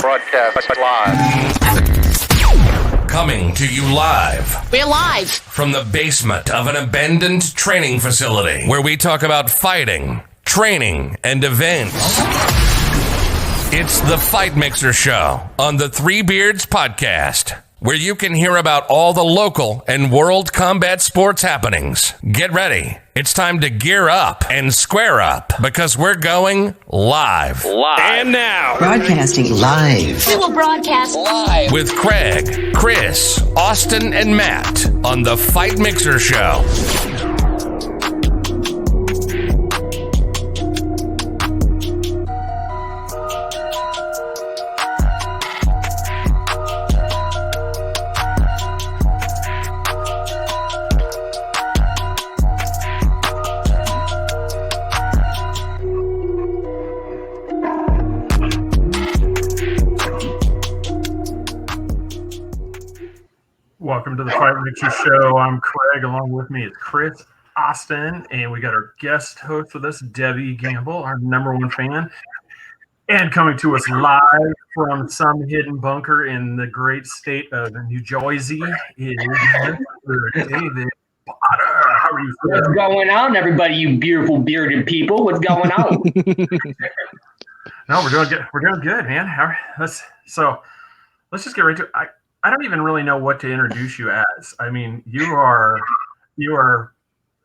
broadcast live. Coming to you live. We're live From the basement of an abandoned training facility where we talk about fighting, training, and events. It's the Fight Mixer Show on the Three Beards Podcast, where you can hear about all the local and world combat sports happenings. Get ready. It's time to gear up and square up because we're going live. And now, Broadcasting live. We will broadcast live with Craig, Chris, Austin, and Matt on the Fight Mixer Show. Welcome to the Fight Mixer Show. I'm Craig. Along with me is Chris, Austin, and we got our guest host with us, Debbie Gamble, our number one fan. And coming to us live from some hidden bunker in the great state of New Jersey is Mr. David Potter. How are you feeling? What's going on, everybody, you beautiful bearded people? What's going on? No, we're doing good. We're doing good, man. Let's just get right to it. I don't even really know what to introduce you as. I mean, you are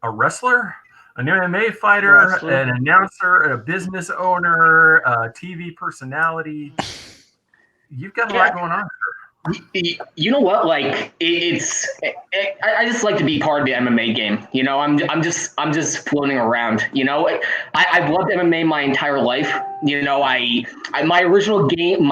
a wrestler, an MMA fighter, an announcer, a business owner, a TV personality. You've got a lot going on. You know what? Like I just like to be part of the MMA game. You know, I'm just floating around. You know, I've loved MMA my entire life. You know, my original dream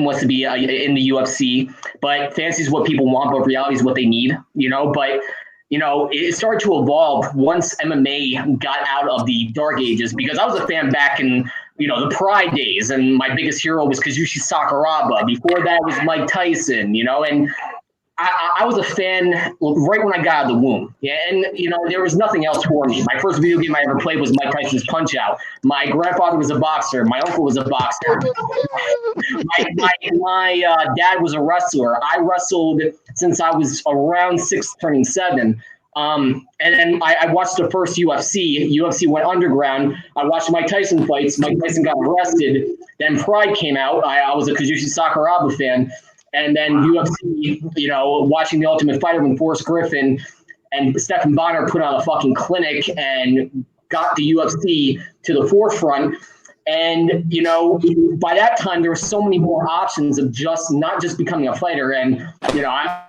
was to be in the UFC, but fantasy is what people want, but reality is what they need. You know, but you know, it started to evolve once MMA got out of the dark ages, because I was a fan back in, you know, the Pride days, and my biggest hero was Kazushi Sakuraba. Before that was Mike Tyson, you know, and I was a fan right when I got out of the womb. Yeah, and, you know, there was nothing else for me. My first video game I ever played was Mike Tyson's Punch-Out. My grandfather was a boxer. My uncle was a boxer. My dad was a wrestler. I wrestled since I was around 6, turning 7. And then I watched the first UFC. UFC went underground. I watched Mike Tyson fights. Mike Tyson got arrested. Then Pride came out. I was a Kazushi Sakuraba fan. And then UFC, you know, watching The Ultimate Fighter when Forrest Griffin and Stephan Bonnar put on a fucking clinic and got the UFC to the forefront. And, you know, by that time, there were so many more options of not just becoming a fighter. And, you know, I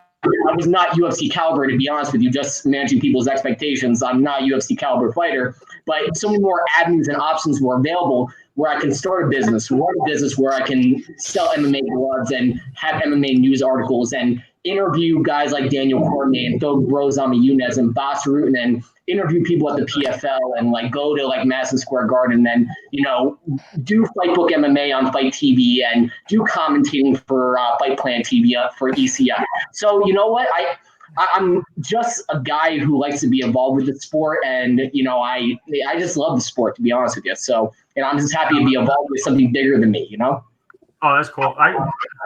was not UFC caliber, to be honest with you, just managing people's expectations. I'm not a UFC caliber fighter, but so many more avenues and options were available where I can start a business, run a business where I can sell MMA gloves and have MMA news articles and interview guys like Daniel Cormier and Phil Rosami Yunez and Bas Rutten and interview people at the PFL and like go to like Madison Square Garden and then, you know, do Fightbook MMA on Fight TV and do commentating for Fight Plan TV for ECF. So, you know what? I'm just a guy who likes to be involved with the sport, and you know, I just love the sport, to be honest with you. So, and I'm just happy to be involved with something bigger than me, you know. Oh, that's cool.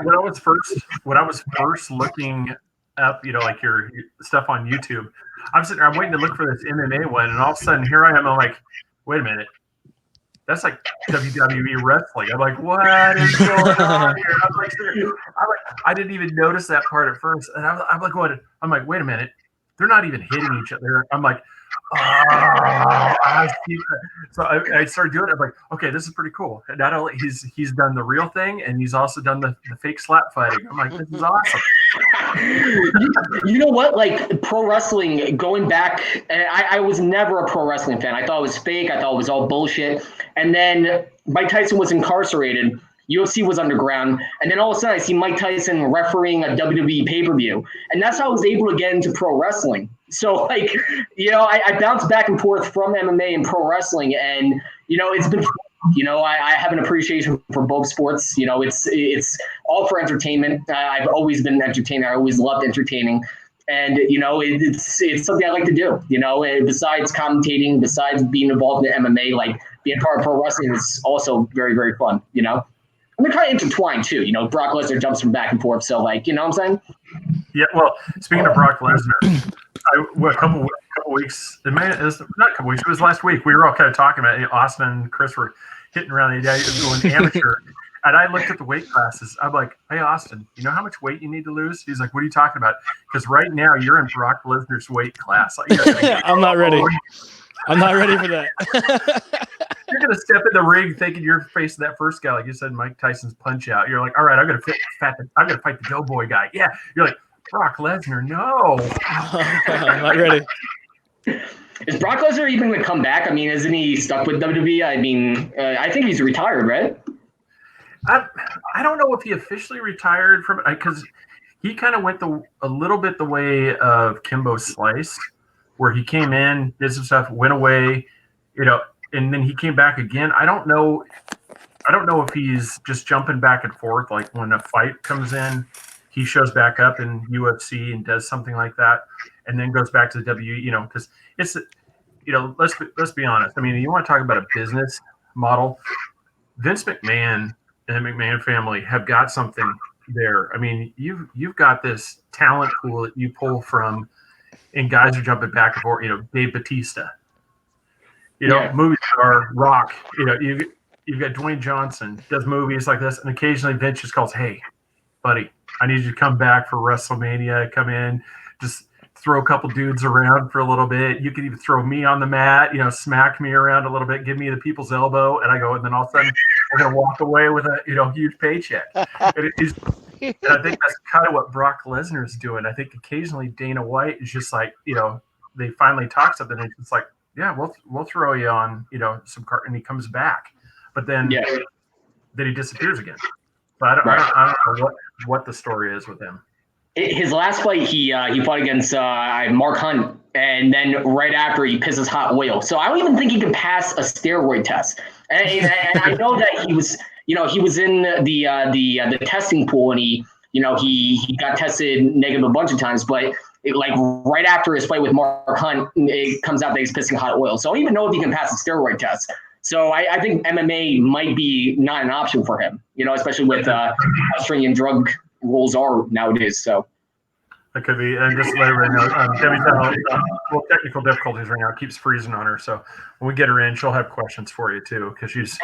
When I was first looking up, you know, like your stuff on YouTube, I'm waiting to look for this MMA one, and all of a sudden here I am. I'm like, wait a minute. That's like WWE wrestling. I'm like, what is going on here? I'm like, I didn't even notice that part at first. And I'm like, what? I'm like, wait a minute. They're not even hitting each other. I'm like, oh, I see that. So I started doing it. I'm like, okay, this is pretty cool. Not only he's done the real thing, and he's also done the fake slap fighting. I'm like, this is awesome. You know what? Like pro wrestling, going back, I was never a pro wrestling fan. I thought it was fake. I thought it was all bullshit. And then Mike Tyson was incarcerated. UFC was underground. And then all of a sudden I see Mike Tyson refereeing a WWE pay-per-view. And that's how I was able to get into pro wrestling. So, like, you know, I bounced back and forth from MMA and pro wrestling. And, you know, it's been fun. You know, I have an appreciation for both sports. You know, it's all for entertainment. I've always been an entertainer. I always loved entertaining. And, you know, it's something I like to do, you know, and besides commentating, besides being involved in MMA, like being part of pro wrestling is also very, very fun, you know? And they're kind of intertwined too. You know, Brock Lesnar jumps from back and forth. So, like, you know what I'm saying? Yeah. Well, speaking of Brock Lesnar, a couple weeks. It was not a couple weeks. It was last week. We were all kind of talking about it. Austin and Chris were hitting around the idea of going amateur. And I looked at the weight classes. I'm like, hey, Austin, you know how much weight you need to lose? He's like, what are you talking about? Because right now you're in Brock Lesnar's weight class. Like, I'm not ready. I'm not ready for that. You're going to step in the ring thinking you're facing that first guy. Like you said, Mike Tyson's Punch Out. You're like, all right, I'm going to fight the Doughboy guy. Yeah. You're like, Brock Lesnar, no. I'm not ready. Is Brock Lesnar even going to come back? I mean, isn't he stuck with WWE? I mean, I think he's retired, right? I don't know if he officially retired from it because he kind of went a little bit the way of Kimbo Slice, where he came in, did some stuff, went away, you know, and then he came back again. I don't know if he's just jumping back and forth. Like when a fight comes in, he shows back up in UFC and does something like that, and then goes back to the WWE. You know, because it's, you know, let's be honest. I mean, you want to talk about a business model. Vince McMahon and the McMahon family have got something there. I mean, you've got this talent pool that you pull from, and guys are jumping back and forth. You know, Dave Bautista. You know, movie star, Rock. You know, you've got Dwayne Johnson does movies like this, and occasionally Vince just calls, "Hey, buddy, I need you to come back for WrestleMania. Come in, just throw a couple dudes around for a little bit. You can even throw me on the mat, you know, smack me around a little bit, give me the people's elbow," and I go, and then all of a sudden we're gonna walk away with a, you know, huge paycheck. And I think that's kind of what Brock Lesnar is doing. I think occasionally Dana White is just like, you know, they finally talk something, and it's like, yeah, we'll throw you on, you know, some cart, and he comes back, but then he disappears again. So I don't know what the story is with him. His last fight, he fought against Mark Hunt, and then right after he pisses hot oil. So I don't even think he can pass a steroid test. And I know that he was in the testing pool, and he got tested negative a bunch of times, but right after his fight with Mark Hunt, it comes out that he's pissing hot oil. So I don't even know if he can pass a steroid test. So I think MMA might be not an option for him, you know, especially with how stringent drug rules are nowadays. So that could be. And just to let everybody know, Debbie's having technical difficulties right now. It keeps freezing on her. So when we get her in, she'll have questions for you too, because she was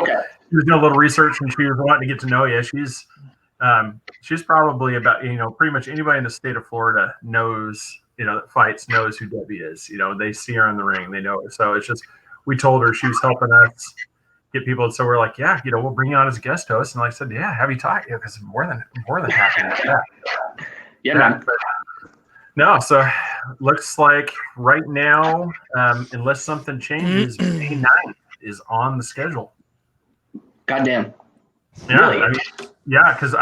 doing a little research and she was wanting to get to know you. She's probably about, you know, pretty much anybody in the state of Florida knows, you know, that fights, knows who Debbie is. You know, they see her in the ring, they know her. So it's just, we told her she was helping us get people. So we're like, yeah, you know, we'll bring you on as a guest host. And like I said, yeah, have you talk? Yeah, because more than happy with that. Yeah, man. But, no, so looks like right now, unless something changes, May 9th is on the schedule. Goddamn. Yeah, Really? I mean, yeah, because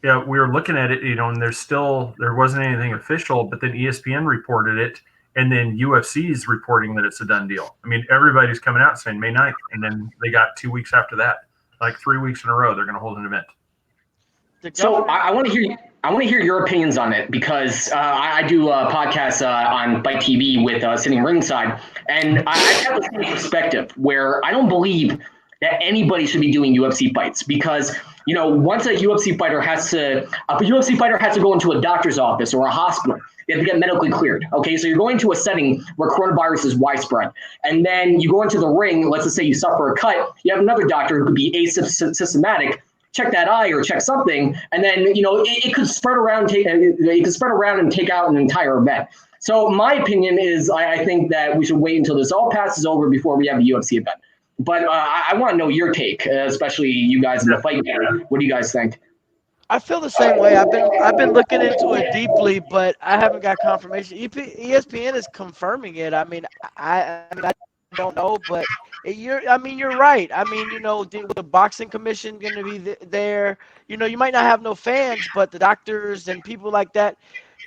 we were looking at it, you know, and there wasn't anything official, but then ESPN reported it, and then UFC is reporting that it's a done deal. I mean, everybody's coming out saying May 9th, and then they got 2 weeks after that, like 3 weeks in a row, they're going to hold an event. So I want to hear your opinions on it, because I do a podcast on Bite TV with Sitting Ringside, and I have the same perspective where I don't believe that anybody should be doing UFC fights, because, you know, once a UFC fighter has to go into a doctor's office or a hospital, they have to get medically cleared. Okay, so you're going to a setting where coronavirus is widespread, and then you go into the ring. Let's just say you suffer a cut. You have another doctor who could be asymptomatic, check that eye or check something, and then, you know, it could spread around. It could spread around and take out an entire event. So my opinion is, I think that we should wait until this all passes over before we have a UFC event. But I want to know your take, especially you guys in the fight game. What do you guys think? I feel the same way. I've been looking into it deeply, but I haven't got confirmation. ESPN is confirming it. I mean, I don't know, but you're right. I mean, you know, the boxing commission going to be there. You know, you might not have no fans, but the doctors and people like that,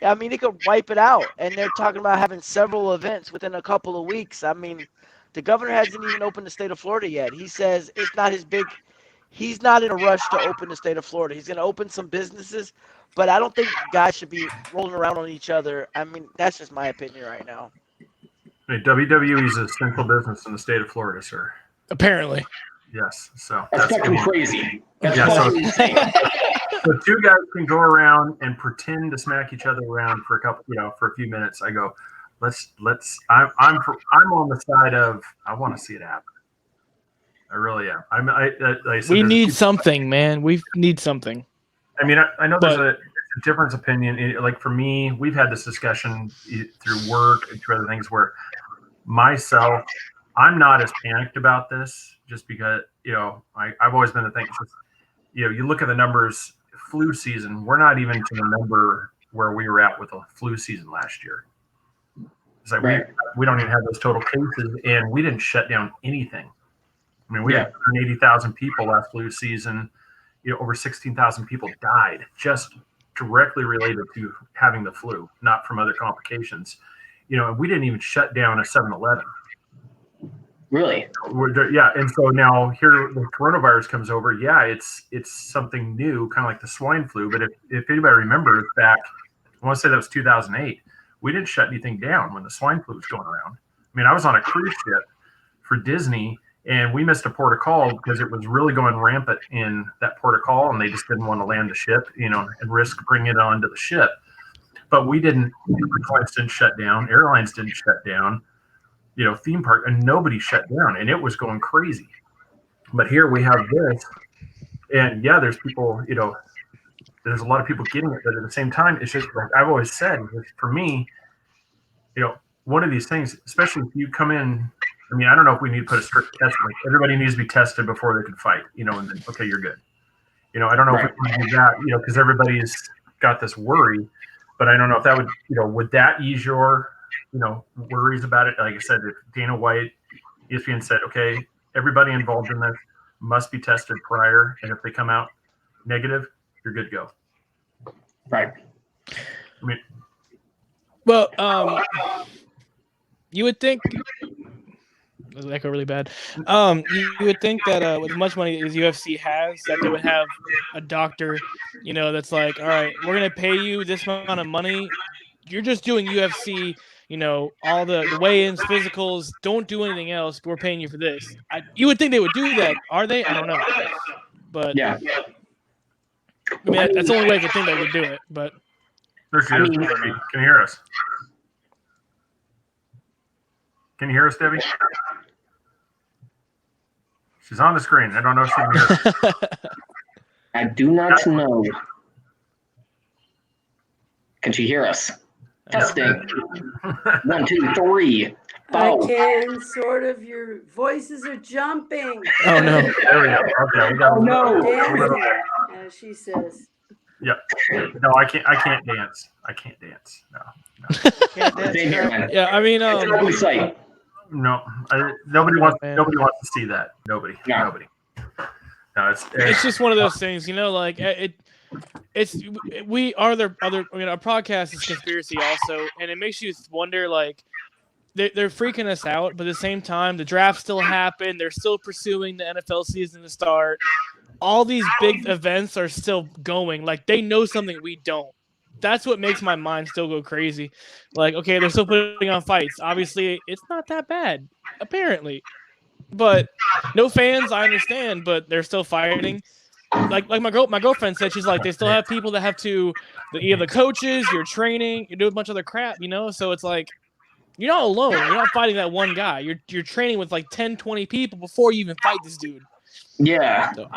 I mean, it could wipe it out. And they're talking about having several events within a couple of weeks. I mean, the governor hasn't even opened the state of Florida yet. He says it's not his big. He's not in a rush to open the state of Florida. He's going to open some businesses, but I don't think guys should be rolling around on each other. I mean, that's just my opinion right now. Hey, WWE is a central business in the state of Florida, sir. Apparently. Yes. So that's fucking crazy. That's Yeah, so- fucking insane. So two guys can go around and pretend to smack each other around for a few minutes. I go, let's. I'm on the side of I want to see it happen. I really am. Like I said, We there's- need something, man. We need something. I mean, I know there's But- a difference opinion. Like for me, we've had this discussion through work and through other things where myself, I'm not as panicked about this just because, I've always been the thing. You look at the numbers, flu season, we're not even to the number where we were at with the flu season last year. It's like Right. we don't even have those total cases, and we didn't shut down anything. I mean, we Yeah. had 180,000 people last flu season. Over 16,000 people died just directly related to having the flu, not from other complications. And we didn't even shut down a 7-Eleven. Really? Yeah, and so now here the coronavirus comes over. Yeah, it's something new, kind of like the swine flu. But if anybody remembers back, I want to say that was 2008. We didn't shut anything down when the swine flu was going around. I mean, I was on a cruise ship for Disney, and we missed a port of call because it was really going rampant in that port of call, and they just didn't want to land the ship, and risk bringing it onto the ship. But we didn't. Clients didn't shut down. Airlines didn't shut down. Theme park, and nobody shut down, and it was going crazy. But here we have this, and yeah, there's people, there's a lot of people getting it, but at the same time, it's just like I've always said, for me, one of these things, especially if you come in, I mean, I don't know if we need to put a strict test, like everybody needs to be tested before they can fight, and then, okay, you're good. I don't know if we can do that, because everybody's got this worry, but I don't know if that would that ease your worries about it? Like I said, if Dana White, ESPN said, okay, everybody involved in this must be tested prior, and if they come out negative, you're good to go. Right. I mean, Well, you would think. Does it echo really bad? You would think that with as much money as UFC has, that they would have a doctor, that's like, all right, we're gonna pay you this amount of money. You're just doing UFC. All the weigh-ins, physicals, don't do anything else. We're paying you for this. You would think they would do that. Are they? I don't know. But Yeah. I mean, that's the only way I could think they would do it. But there she I is. mean- Debbie. Can you hear us? Can you hear us, Debbie? She's on the screen. I don't know if she can hear us. I do not know. Can she hear us? Testing. 1, 2, 3. I Oh, can sort of. Your voices are jumping. oh no, There we go. Okay, we got Oh, no. Dancing, as she says. Yeah. No, I can't dance. I can't dance. No. Can't dance, same here, man. yeah. I mean, It's an ugly sight. No. Nobody wants Man. to see that. Nobody. No. Nobody. No, it's just one of those things, like it's we are there other. I mean, our podcast is conspiracy also, and it makes you wonder, like. They're freaking us out, but at the same time, the draft still happened. They're still pursuing the NFL season to start. All these big events are still going. Like, they know something we don't. That's what makes my mind still go crazy. Like, okay, they're still putting on fights. Obviously, it's not that bad, apparently. But no fans, I understand, but they're still fighting. Like my girlfriend said, she's like, they still have people that have to, you have the coaches, you're training, you do a bunch of other crap, So it's like, you're not alone. You're not fighting that one guy. You're training with like 10, 20 people before you even fight this dude. Yeah. So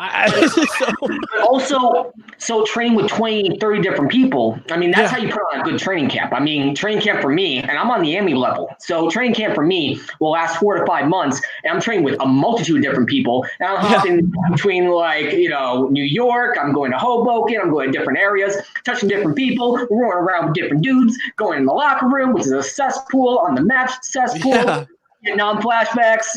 So training with 20, 30 different people, I mean, that's Yeah. how you put on a good training camp. I mean, training camp for me, and I'm on the AMI level. So training camp for me will last 4 to 5 months, and I'm training with a multitude of different people. And I'm hopping between New York, I'm going to Hoboken, I'm going to different areas, touching different people, rolling around with different dudes, going in the locker room, which is a cesspool on the match cesspool, Yeah. getting on flashbacks,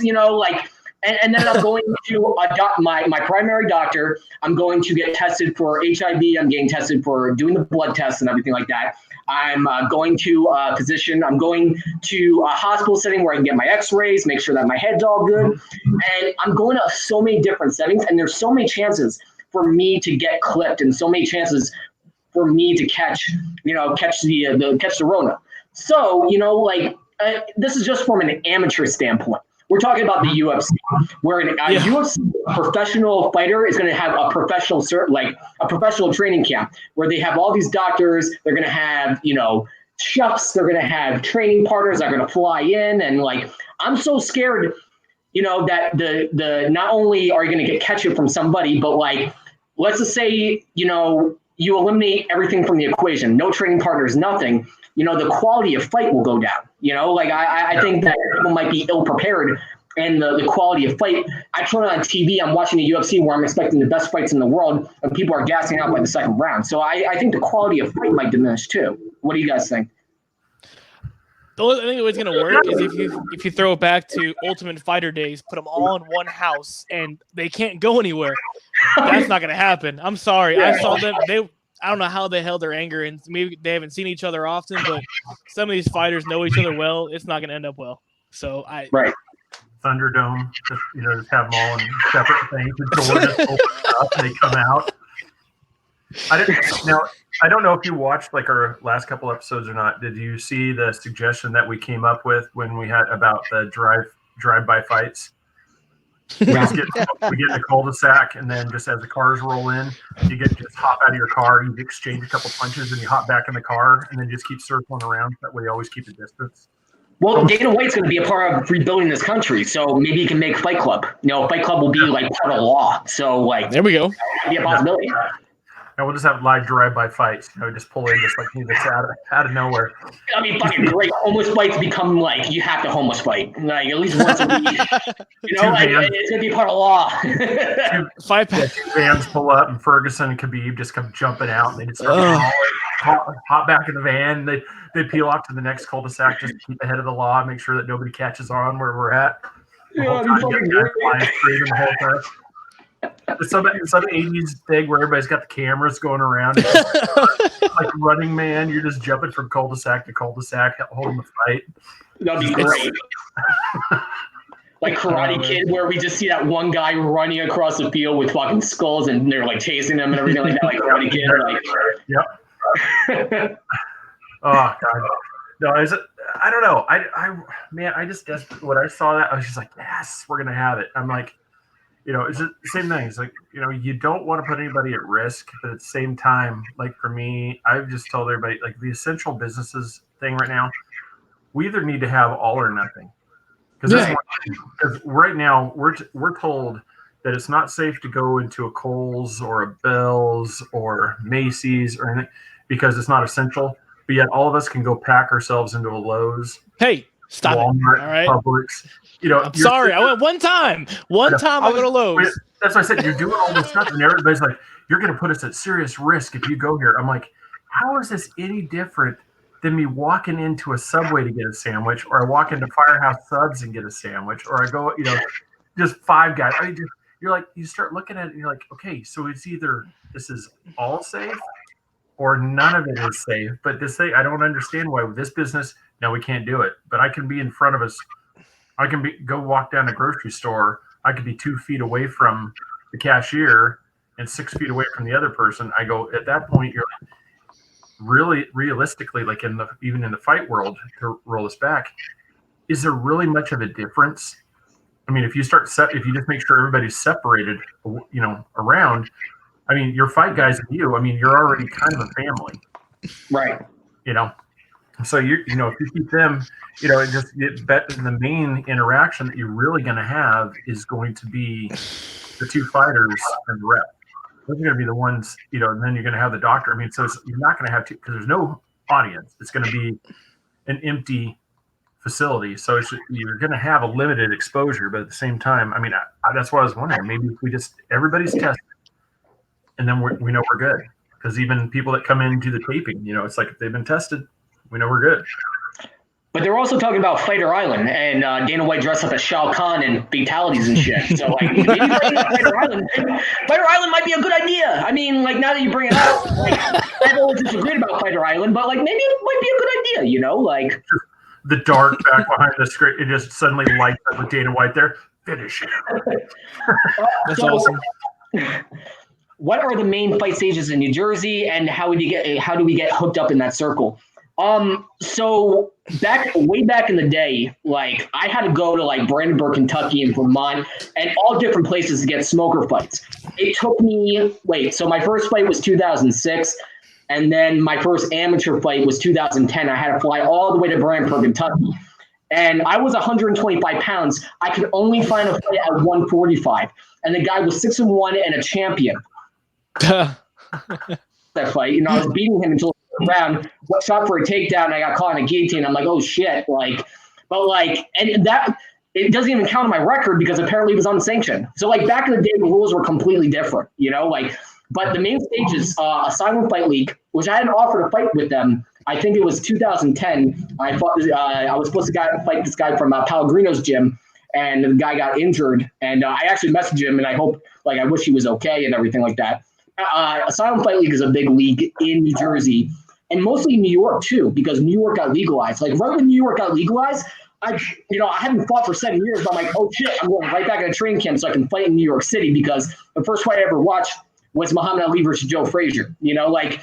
and then I'm going to my primary doctor. I'm going to get tested for HIV. I'm getting tested for doing the blood tests and everything like that. I'm going to a physician. I'm going to a hospital setting where I can get my x-rays, make sure that my head's all good. And I'm going to so many different settings, and there's so many chances for me to get clipped and so many chances for me to catch the Rona. So, this is just from an amateur standpoint. We're talking about the UFC, where a UFC professional fighter is going to have a professional a professional training camp where they have all these doctors. They're going to have chefs. They're going to have training partners that are going to fly in, and I'm so scared, that the not only are you going to get ketchup from somebody, but let's just say you eliminate everything from the equation, no training partners, nothing. The quality of fight will go down. I think that people might be ill prepared, and the quality of fight. I turn on TV, I'm watching the UFC where I'm expecting the best fights in the world, and people are gassing out by the second round. So I think the quality of fight might diminish too. What do you guys think? The only thing that's going to work is if you throw it back to Ultimate Fighter days, put them all in one house, and they can't go anywhere. That's not going to happen. I'm sorry. I saw them. I don't know how they held their anger, and maybe they haven't seen each other often, but some of these fighters know each other well. It's not going to end up well. So Thunderdome, just have them all in separate things. The door just opens up and they come out. I don't know if you watched our last couple episodes or not. Did you see the suggestion that we came up with when we had about the drive-by fights? We get in the cul-de-sac, and then just as the cars roll in, you just hop out of your car, you exchange a couple punches, and you hop back in the car, and then just keep circling around. That way, you always keep a distance. Well, Dana White's going to be a part of rebuilding this country, so maybe he can make Fight Club. Fight Club will be part of law. So there we go. Be a possibility. And we'll just have live drive-by fights. Just pull in just that's out of nowhere. I mean, fucking great. Homeless fights become you have to homeless fight at least once a week. It's gonna be part of law. Two vans pull up, and Ferguson and Khabib just come jumping out, and they just start hop back in the van. They peel off to the next cul-de-sac just to keep ahead of the law, make sure that nobody catches on where we're at. The whole time, flying straight in the whole time. Some 80s thing where everybody's got the cameras going around. Like Running Man, you're just jumping from cul-de-sac to cul-de-sac, holding the fight. That'd be great. Like Karate Kid, where we just see that one guy running across the field with fucking skulls, and they're chasing them and everything like that. Like Karate Kid. Yep. Oh God. No, I don't know. I just when I saw that, I was just like, yes, we're gonna have it. I'm like, it's the same thing. It's like, you don't want to put anybody at risk, but at the same time, for me, I've just told everybody, the essential businesses thing right now, we either need to have all or nothing. Because right now we're told that it's not safe to go into a Kohl's or a Bell's or Macy's or anything because it's not essential. But yet all of us can go pack ourselves into a Lowe's. Hey, stop Walmart, it. All right. Publix. I'm sorry. I went one time. I go to Lowe's. That's what I said. You're doing all this stuff, and everybody's like, you're going to put us at serious risk if you go here. I'm like, how is this any different than me walking into a Subway to get a sandwich, or I walk into Firehouse Subs and get a sandwich, or I go, just Five Guys. You're like, you start looking at it, and you're like, okay, so it's either this is all safe or none of it is safe. But this thing, I don't understand why with this business, no, we can't do it. But I can be in front of us. I can go walk down the grocery store. I could be 2 feet away from the cashier and 6 feet away from the other person. I go, at that point, you're really realistically, even in the fight world, to roll this back, is there really much of a difference? I mean, if you just make sure everybody's separated, around, I mean, your fight guys and you're already kind of a family. Right. So if you keep them, the main interaction that you're really going to have is going to be the two fighters and the rep. Those are going to be the ones, and then you're going to have the doctor. I mean, so you're not going to have to, because there's no audience. It's going to be an empty facility. So you're going to have a limited exposure, but at the same time, I mean, that's what I was wondering. Maybe if we everybody's tested, and then we know we're good. Because even people that come in and do the taping, it's like if they've been tested, we know we're good. But they're also talking about Fighter Island, and Dana White dressed up as Shao Kahn and fatalities and shit. So maybe Fighter Island might be a good idea. I mean, now that you bring it up, I've always disagreed about Fighter Island, but maybe it might be a good idea. The dark back behind the screen, it just suddenly lights up with Dana White there. Finish it. That's awesome. What are the main fight stages in New Jersey, and how do we get hooked up in that circle? So way back in the day, like I had to go to like Brandenburg, Kentucky and Vermont and all different places to get smoker fights. It took me, so my first fight was 2006 and then my first amateur fight was 2010. I had to fly all the way to Brandenburg, Kentucky. And I was 125 pounds. I could only find a fight at 145. And the guy was 6-1 and a champion. That fight, I was beating him until round, shot for a takedown, and I got caught in a guillotine. I'm like, oh shit, and that it doesn't even count on my record because apparently it was unsanctioned. So like back in the day, the rules were completely different, But the main stage is Asylum Fight League, which I had an offer to fight with them. I think it was 2010. I was supposed to fight this guy from Pellegrino's gym, and the guy got injured. And I actually messaged him, and I wish he was okay and everything like that. Asylum Fight League is a big league in New Jersey. And mostly New York too, because New York got legalized. Like right when New York got legalized, I hadn't fought for 7 years, but I'm like, oh shit, I'm going right back in a training camp so I can fight in New York City because the first fight I ever watched was Muhammad Ali versus Joe Frazier.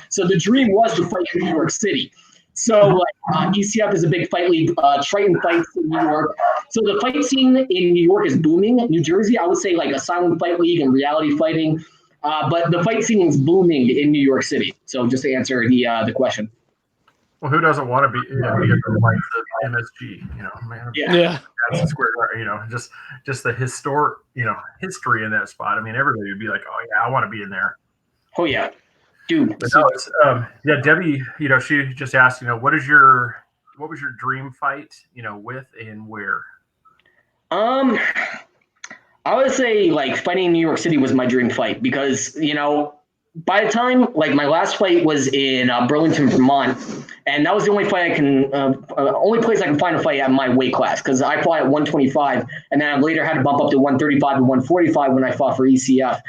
So the dream was to fight in New York City. So ECF is a big fight league. Triton fights in New York. So the fight scene in New York is booming. New Jersey, I would say like Asylum Fight League and reality fighting. But the fight scene is booming in New York City. So just to answer the question. Well, who doesn't want to be in like the MSG? Man. Yeah. That's square. Just the history in that spot. I mean, everybody would be like, oh yeah, I want to be in there. Oh yeah, dude. But no, it's, Debbie. She just asked. What was your dream fight? With and where? I would say like fighting in New York City was my dream fight because, by the time like my last fight was in Burlington, Vermont, and that was the only fight only place I can find a fight at my weight class because I fought at 125 and then I later had to bump up to 135 and 145 when I fought for ECF.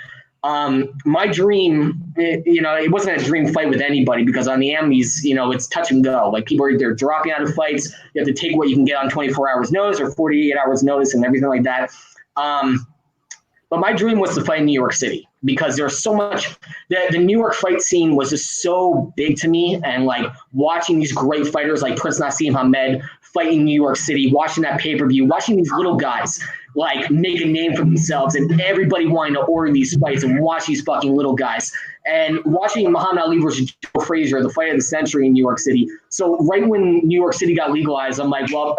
My dream, it wasn't a dream fight with anybody because on the Emmys, it's touch and go. Like people are either dropping out of fights, you have to take what you can get on 24 hours notice or 48 hours notice and everything like that. But my dream was to fight in New York City because there's so much the New York fight scene was just so big to me. And like watching these great fighters like Prince Nassim Hamed fight in New York City, watching that pay-per-view, watching these little guys like make a name for themselves and everybody wanting to order these fights and watch these fucking little guys. And watching Muhammad Ali versus Joe Frazier, the fight of the century in New York City. So right when New York City got legalized, I'm like, well,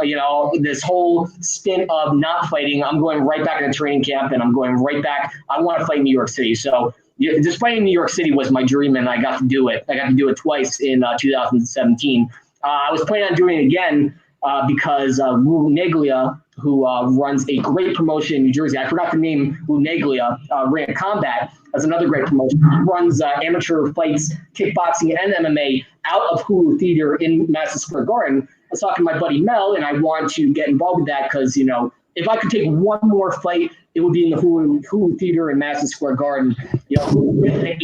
this whole stint of not fighting, I'm going right back in a training camp and I'm going right back. I want to fight in New York City. So just fighting in New York City was my dream and I got to do it. I got to do it twice in 2017. I was planning on doing it again because Lou Neglia, who runs a great promotion in New Jersey. I forgot the name. Lou Neglia, Ran Combat, as another great promotion. He runs amateur fights, kickboxing, and MMA out of Hulu Theater in Madison Square Garden. I was talking to my buddy Mel, and I want to get involved with that because, if I could take one more fight, it would be in the Hulu Theater in Madison Square Garden, with an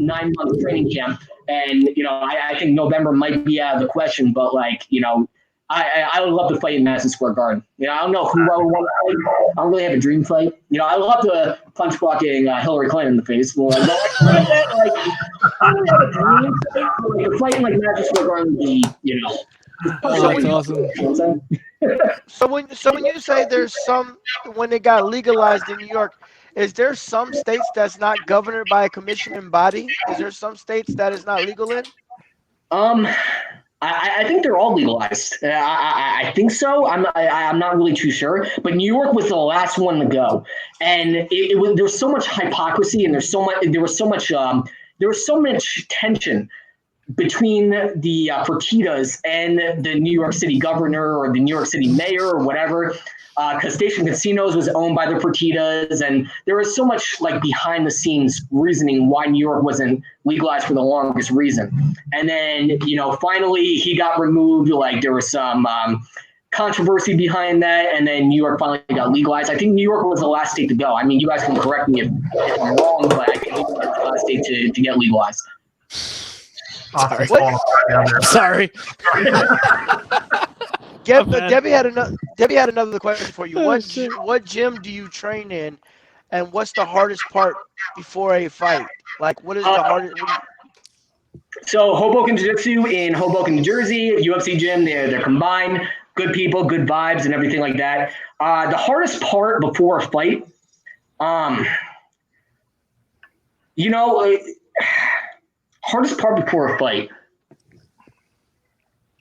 8-9 month training camp. And, I think November might be out of the question, but I would love to fight in Madison Square Garden. I don't know who I would want to fight. I don't really have a dream fight. I would love to punch fucking Hillary Clinton in the face. But I don't have a dream fight. Like a fight in like Madison Square Garden would be, Oh, that's awesome. So when you say there's when it got legalized in New York, is there some states that's not governed by a commissioning body? Is there some states that is not legal in? I think they're all legalized. I think so. I'm not really too sure. But New York was the last one to go, and there was so much hypocrisy, and there was so much tension between the Fertittas and the New York City governor or the New York City mayor or whatever. Because Station Casinos was owned by the Fertittas, and there was so much like behind the scenes reasoning why New York wasn't legalized for the longest reason. And then, finally he got removed. Like there was some controversy behind that, and then New York finally got legalized. I think New York was the last state to go. I mean, you guys can correct me if I'm wrong, but I think New York was the last state to get legalized. Sorry. Debbie had another question for you. What gym do you train in, and what's the hardest part before a fight? Like, what is the hardest? So Hoboken Jiu-Jitsu in Hoboken, New Jersey, UFC gym, they're combined, good people, good vibes, and everything like that. The hardest part before a fight, hardest part before a fight,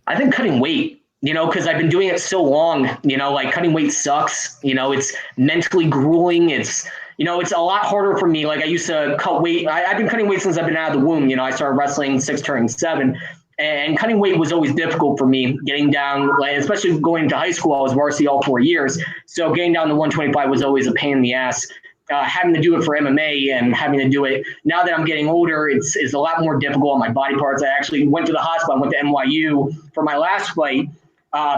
I think cutting weight, because I've been doing it so long, like cutting weight sucks, it's mentally grueling. It's a lot harder for me. Like I used to cut weight. I've been cutting weight since I've been out of the womb. I started wrestling 6 turning 7, and cutting weight was always difficult for me. Getting down, especially going into high school, I was varsity all 4 years. So getting down to 125 was always a pain in the ass. Having to do it for MMA and having to do it now that I'm getting older, it's a lot more difficult on my body parts. I actually went to the hospital. I went to NYU for my last fight.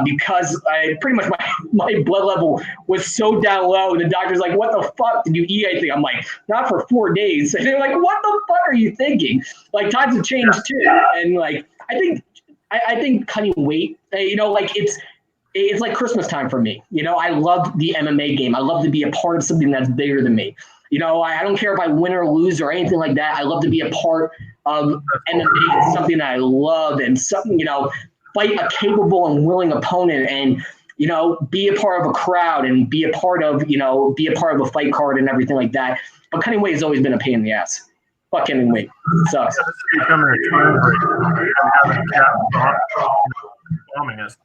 Because pretty much my blood level was so down low. And the doctor's like, what the fuck did you eat? I think I'm like, not for 4 days. And they're like, what the fuck are you thinking? Like times have changed too. And like, I think cutting weight, it's like Christmas time for me. I love the MMA game. I love to be a part of something that's bigger than me. I don't care if I win or lose or anything like that. I love to be a part of MMA. It's something that I love and something, fight a capable and willing opponent and, be a part of a crowd and be a part of a fight card and everything like that. But cutting weight has always been a pain in the ass. Fuck cutting weight. It sucks. This is becoming a trend right now. Having a cat bombing us.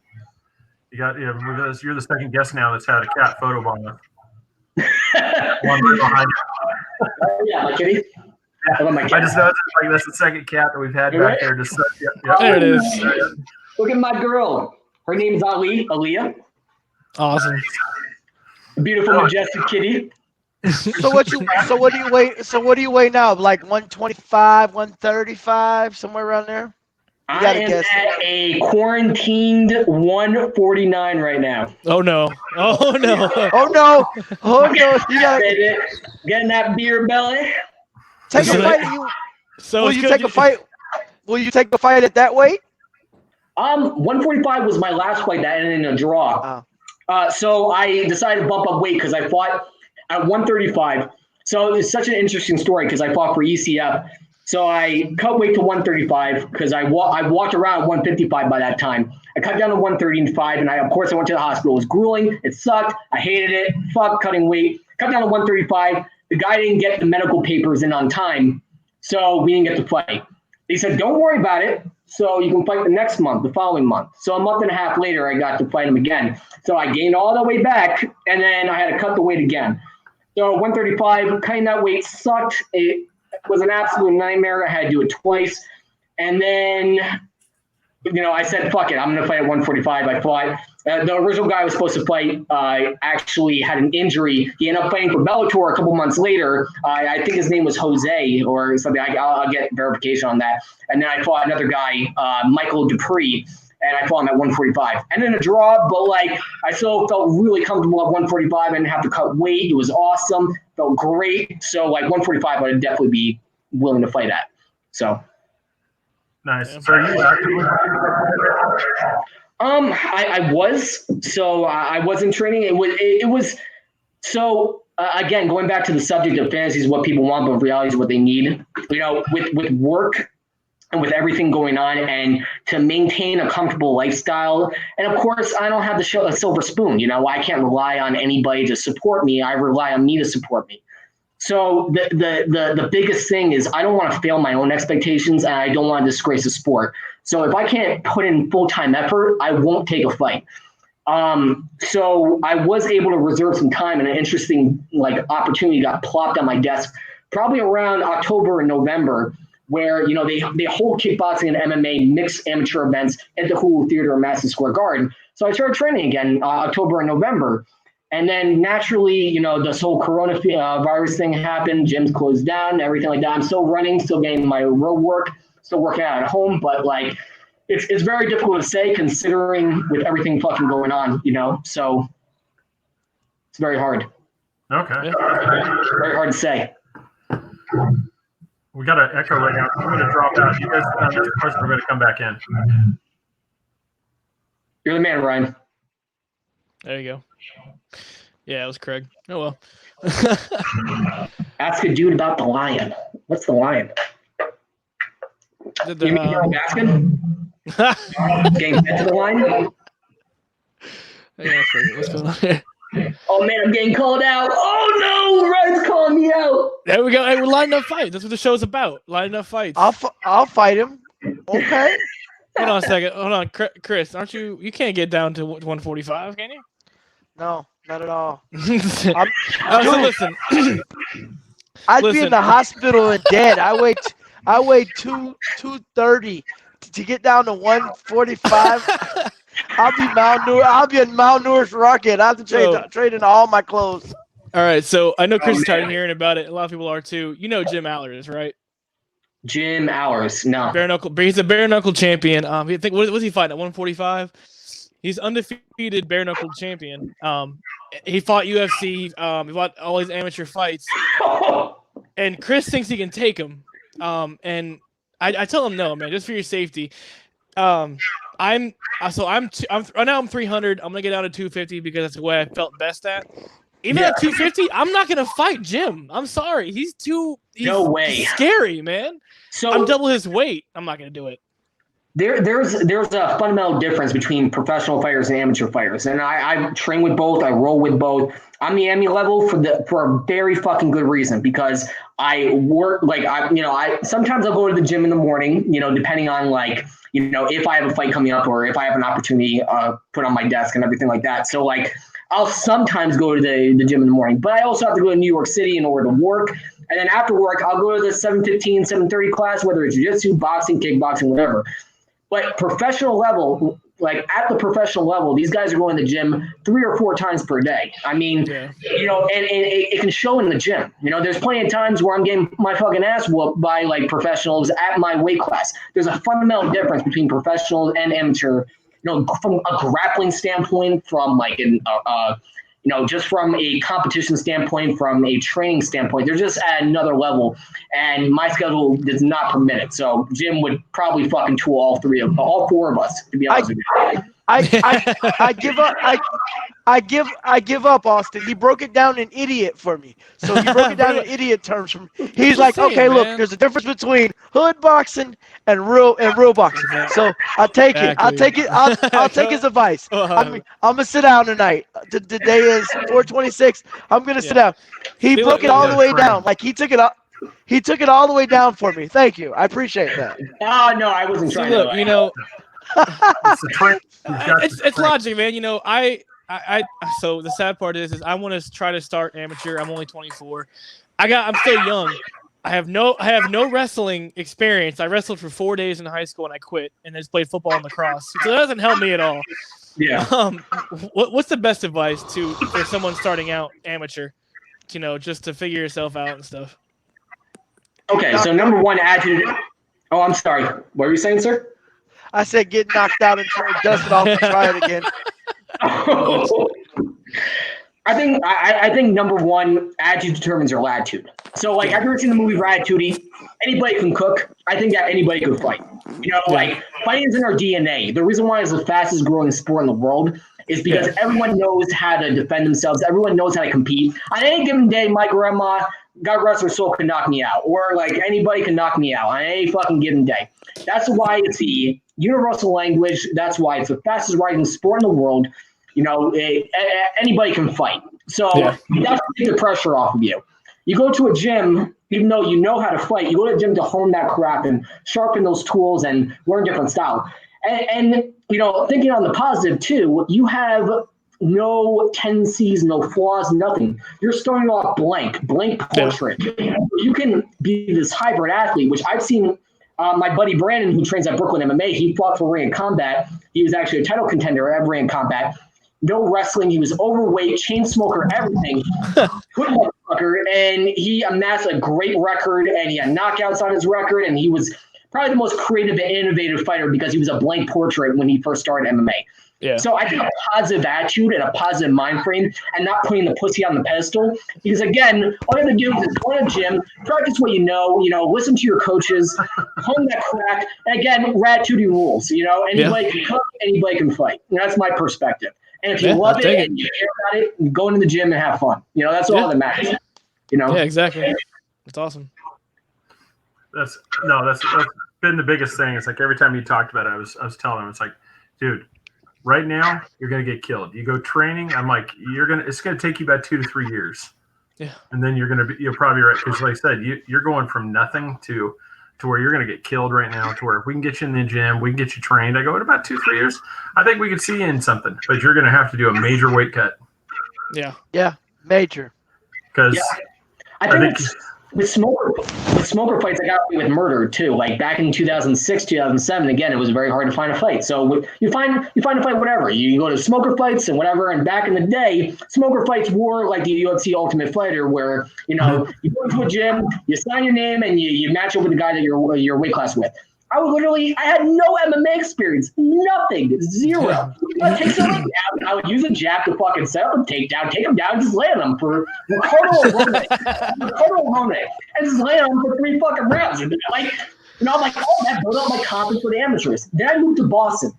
You're the second guest now that's had a cat photo bomb us. One right behind you. Yeah, my kitty. Yeah. I just noticed that's the second cat that we've had back there. Just There it is. Look at my girl. Her name's Aaliyah. Awesome. A beautiful, majestic kitty. So what do you weigh now? Like 125, 135, somewhere around there? I am at a quarantined 149 right now. Oh no. Oh no. You gotta getting that beer belly. take a fight. Will you take a fight? Will you take a fight at that weight? 145 was my last fight that ended in a draw. So I decided to bump up weight because I fought at 135. So it's such an interesting story because I fought for ECF. So I cut weight to 135 because I walked around at 155 by that time. I cut down to 135 and I went to the hospital. It was grueling. It sucked. I hated it. Fuck cutting weight. Cut down to 135. The guy didn't get the medical papers in on time. So we didn't get to fight. He said, don't worry about it. So you can fight the following month. So a month and a half later, I got to fight him again. So I gained all the way back, and then I had to cut the weight again. So 135, cutting that weight sucked. It was an absolute nightmare. I had to do it twice. And then, I said, fuck it. I'm going to fight at 145. I fought. The original guy I was supposed to fight actually had an injury. He ended up fighting for Bellator a couple months later. I think his name was Jose or something. I'll get verification on that. And then I fought another guy, Michael Dupree, and I fought him at 145. And then a draw, but I still felt really comfortable at 145. I didn't have to cut weight. It was awesome. Felt great. So 145, I would definitely be willing to fight at. So. Nice. So are you actively? I was. So I wasn't training. It was. So again, going back to the subject of fantasy is what people want, but reality is what they need. With work and with everything going on, and to maintain a comfortable lifestyle. And of course, I don't have a silver spoon. I can't rely on anybody to support me. I rely on me to support me. So the biggest thing is I don't want to fail my own expectations, and I don't want to disgrace the sport. So if I can't put in full-time effort, I won't take a fight. So I was able to reserve some time, and an interesting opportunity got plopped on my desk probably around October and November, where they hold kickboxing and MMA mixed amateur events at the Hulu Theater in Madison Square Garden. So I started training again October and November. And then naturally, this whole coronavirus thing happened. Gyms closed down, everything like that. I'm still running, still getting my road work, still working out at home. But it's very difficult to say considering with everything fucking going on, So it's very hard. Okay. Very hard to say. We got an echo right now. I'm going to drop out. You guys, next person, we're going to come back in. You're the man, Ryan. There you go. Yeah, it was Craig. Oh well. Ask a dude about the lion. What's the lion? You mean Joe Gaskin? Getting fed to the line? What's going on here? Oh man, I'm getting called out. Oh no, Ryan's calling me out. There we go. Hey, we're lining up fights. That's what the show's about. Lining up fights. I'll fight him. Okay. Hold on a second. Hold on, Chris. Aren't you? You can't get down to 145, can you? No, not at all. So listen. I'd be in the hospital and dead. I weigh 230 to get down to 145. I'll be malnourished. I'll be a malnourished rocket. I have to trade in all my clothes. All right, so I know Chris is tired of hearing about it. A lot of people are too. You know Jim Allers, right? Jim Allers, no. Bare knuckle. He's a bare knuckle champion. What was he fighting at 145? He's undefeated bare knuckle champion. He fought UFC. He fought all his amateur fights. And Chris thinks he can take him. And I tell him no, man, just for your safety. Right now I'm 300. I'm gonna get down to 250 because that's the way I felt best at. Even at 250, I'm not gonna fight Jim. I'm sorry, he's no way scary, man. So I'm double his weight. I'm not gonna do it. There's a fundamental difference between professional fighters and amateur fighters, and I train with both. I roll with both. I'm the Emmy level for a very fucking good reason, because I work I sometimes I'll go to the gym in the morning, depending on if I have a fight coming up or if I have an opportunity put on my desk and everything like that. So I'll sometimes go to the gym in the morning, but I also have to go to New York City in order to work. And then after work, I'll go to the 7:15, 7:30 class, whether it's jiu-jitsu, boxing, kickboxing, whatever. But professional level, at the professional level, these guys are going to the gym 3 or 4 times per day. I mean, and it can show in the gym. There's plenty of times where I'm getting my fucking ass whooped by professionals at my weight class. There's a fundamental difference between professionals and amateur. From a grappling standpoint, from just from a competition standpoint, from a training standpoint, they're just at another level, and my schedule does not permit it. So Jim would probably fucking tool all 4 of us, to be honest with you. I give up. I give up, Austin. He broke it down in idiot for me. So he broke it down in idiot terms. He's like, okay, look, there's a difference between hood boxing and real boxing. So I'll take it. I'll take it. I'll take his advice. I'm gonna sit down tonight. The day is 4:26. I'm gonna sit down. He broke it all the way down. He took it up. He took it all the way down for me. Thank you. I appreciate that. Oh no, I wasn't trying to. It's logic, man. So the sad part is I want to try to start amateur. I'm only 24. I'm still young. I have no wrestling experience. I wrestled for 4 days in high school and I quit and just played football and lacrosse. So that doesn't help me at all. Yeah. What's the best advice for someone starting out amateur? Just to figure yourself out and stuff. Okay, so number one, attitude. Oh, I'm sorry. What were you saying, sir? I said get knocked out and dust it off and try it again. I think number one, attitude determines your latitude. So I've ever seen the movie Ratatouille. Anybody can cook. I think that anybody could fight. Fighting is in our DNA. The reason why it's the fastest growing sport in the world is because everyone knows how to defend themselves. Everyone knows how to compete. On any given day, my grandma, God rest her soul, can knock me out, or anybody can knock me out on any fucking given day. That's why it's the universal language. That's why it's the fastest rising sport in the world. Anybody can fight. So you have to take the pressure off of you. You go to a gym, even though you know how to fight, you go to a gym to hone that craft and sharpen those tools and learn different style. And thinking on the positive too, you have no tendencies, no flaws, nothing. You're starting off blank portrait. You can be this hybrid athlete, which I've seen. My buddy Brandon, who trains at Brooklyn MMA, he fought for Ring of Combat. He was actually a title contender at Ring of Combat. No wrestling. He was overweight, chain smoker, everything. Good motherfucker. And he amassed a great record, and he had knockouts on his record, and he was probably the most creative and innovative fighter because he was a blank portrait when he first started MMA. Yeah. So I think a positive attitude and a positive mind frame and not putting the pussy on the pedestal. Because again, all you have to do is go to the gym, practice what you know, listen to your coaches, hone that craft. And again, Ratatouille rules, anybody can cook, anybody can fight. That's my perspective. And if you love it and you care about it, go into the gym and have fun. That's all that matters. Yeah, exactly. That's awesome. That's been the biggest thing. It's like every time you talked about it, I was telling him, it's like, dude, right now you're gonna get killed. You go training, I'm like, it's gonna take you about 2 to 3 years. Yeah. And then you're probably right, because like I said, you're going from nothing to where you're going to get killed right now, to where if we can get you in the gym, we can get you trained. I go, in about 2-3 years, I think we could see you in something, but you're going to have to do a major weight cut. Yeah. Yeah, major. Because I think with smoker fights, I got away with murder too. Like back in 2006, 2007, again, it was very hard to find a fight. So you find a fight, whatever. You go to smoker fights and whatever. And back in the day, smoker fights were like the UFC Ultimate Fighter, where you go to a gym, you sign your name, and you match up with the guy that you're weight class with. I had no MMA experience, nothing, zero. I would use a jab to fucking set up a takedown, take him down, just land him for Ricardo Arone, and just land him for 3 fucking rounds. And I'm like, oh, that built up my confidence for the amateurs. Then I moved to Boston,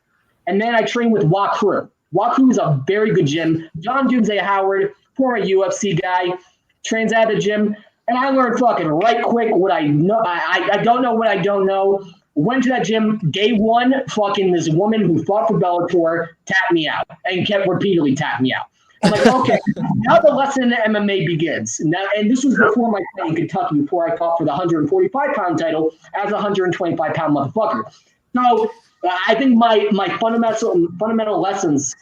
and then I trained with Wakru. Wakru is a very good gym. John Doomsday Howard, former UFC guy, trains at the gym, and I learned fucking right quick what I know. I don't know what I don't know. Went to that gym, day one, fucking this woman who fought for Bellator tapped me out and kept repeatedly tapping me out. I'm like, okay, now the lesson in MMA begins. Now, and this was before my fight in Kentucky, before I fought for the 145-pound title as a 125-pound motherfucker. So I think my fundamental lessons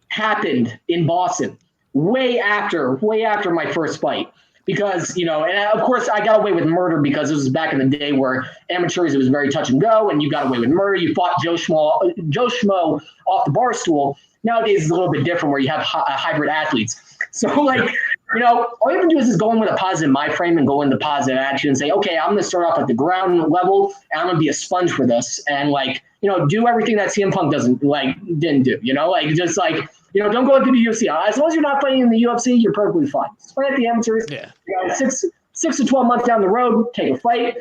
happened in Boston way after my first fight. Because, and of course I got away with murder because this was back in the day where amateurs, it was very touch and go, and you got away with murder. You fought Joe Schmo off the bar stool. Nowadays it's a little bit different where you have hybrid athletes. So all you have to do is just go in with a positive mind frame and go into positive attitude and say, okay, I'm going to start off at the ground level and I'm going to be a sponge for this. And do everything that CM Punk didn't do, don't go into the UFC. As long as you're not fighting in the UFC, you're perfectly fine. Just fight at the amateurs. Yeah. 6 to 12 months down the road, take a fight.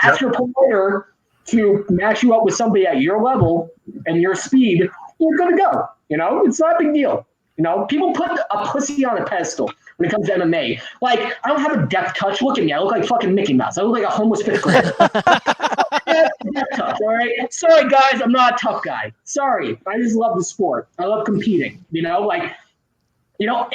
Ask your promoter to match you up with somebody at your level and your speed. You're good to go. It's not a big deal. People put a pussy on a pedestal when it comes to MMA. I don't have a death touch. Look at me. I look like fucking Mickey Mouse. I look like a homeless fifth grader. Death touch, all right? Sorry, guys. I'm not a tough guy. Sorry. I just love the sport. I love competing.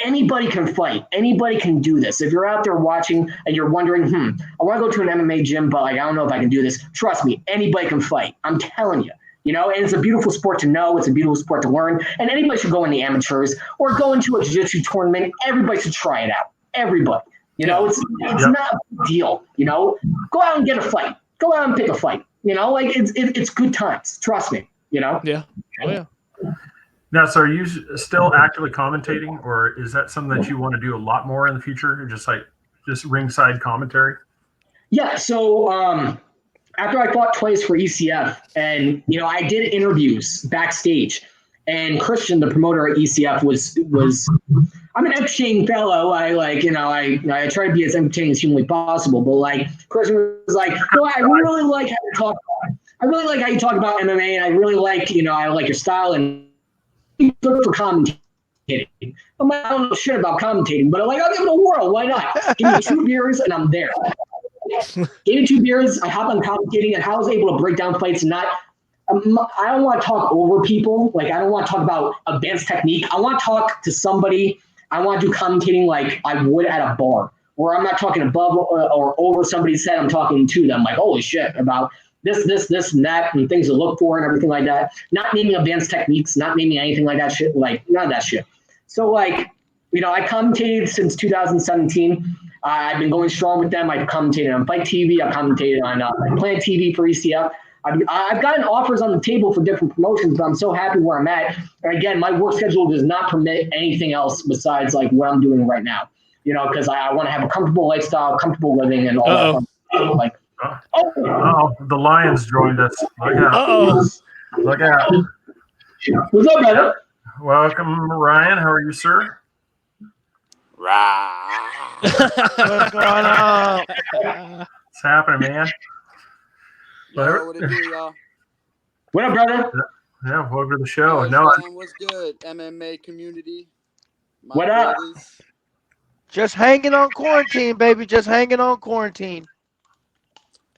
Anybody can fight. Anybody can do this. If you're out there watching and you're wondering, I want to go to an MMA gym, but I don't know if I can do this. Trust me, anybody can fight. I'm telling you. And it's a beautiful sport to know. It's a beautiful sport to learn. And anybody should go in the amateurs or go into a jiu-jitsu tournament. Everybody should try it out. Everybody. It's not a big deal. Go out and get a fight. Go out and pick a fight. It's good times. Trust me. Yeah. Oh, yeah. Now, so are you still actively commentating, or is that something that you want to do a lot more in the future, or just ringside commentary? Yeah. So, after I fought twice for ECF, and I did interviews backstage, and Christian, the promoter at ECF, was I'm an entertaining fellow. I try to be as entertaining as humanly possible, but Christian was like, no, I really like how you talk. I really like how you talk about MMA, and I really like I like your style, and you good for commentating. I'm like, I don't know shit about commentating, but I'll give it a whirl. Why not? Give me 2 beers, and I'm there. Gave me 2 beers. I hop on commentating, and I was able to break down fights. And I don't want to talk over people. I don't want to talk about advanced technique. I want to talk to somebody. I want to do commentating like I would at a bar, where I'm not talking above or over somebody's head. I'm talking to them holy shit, about this, and that, and things to look for and everything like that. Not naming advanced techniques, not naming anything like that shit. None of that shit. So I commentated since 2017. I've been going strong with them. I've commentated on Fight TV. I've commentated on Plant TV for ECF. I've gotten offers on the table for different promotions, but I'm so happy where I'm at. And again, my work schedule does not permit anything else besides what I'm doing right now. Because I want to have a comfortable lifestyle, comfortable living, and all that. The Lions joined us. Look out. Look out. What's up, brother? Welcome, Ryan. How are you, sir? What's going on? What's happening, man? What it do, y'all? What up, brother? Yeah, welcome to the show. What's good, MMA community? What up? Just hanging on quarantine, baby. Just hanging on quarantine.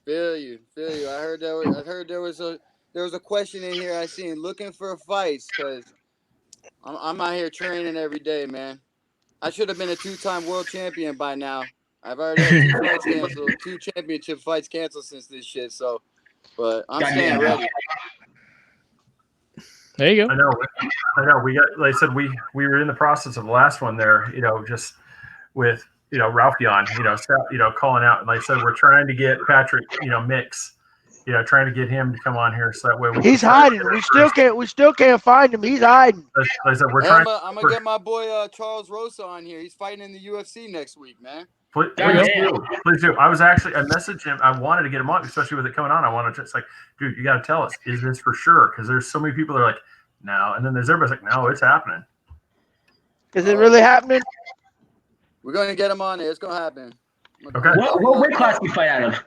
Feel you. I heard there was a question in here I seen looking for fights because I'm out here training every day, man. I should have been a 2-time world champion by now. I've already had 2 fights canceled, 2 championship fights canceled since this shit. So, but I'm staying ready. There you go. I know. We got, like I said, we were in the process of the last one there, just with, Ralphion, calling out. And like I said, we're trying to get Patrick, Mix, trying to get him to come on here so that way he's hiding. We still can't find him. He's hiding. Like I said, I'm gonna get my boy Charles Rosa on here. He's fighting in the UFC next week, man. Please do. I messaged him. I wanted to get him on, especially with it coming on. I wanted to just like, dude, you got to tell us, is this for sure? Because there's so many people that are like, no. And then there's everybody's like, no, it's happening. Is it really happening? We're going to get him on there. It's going to happen. Okay. What weight class do you fight out of?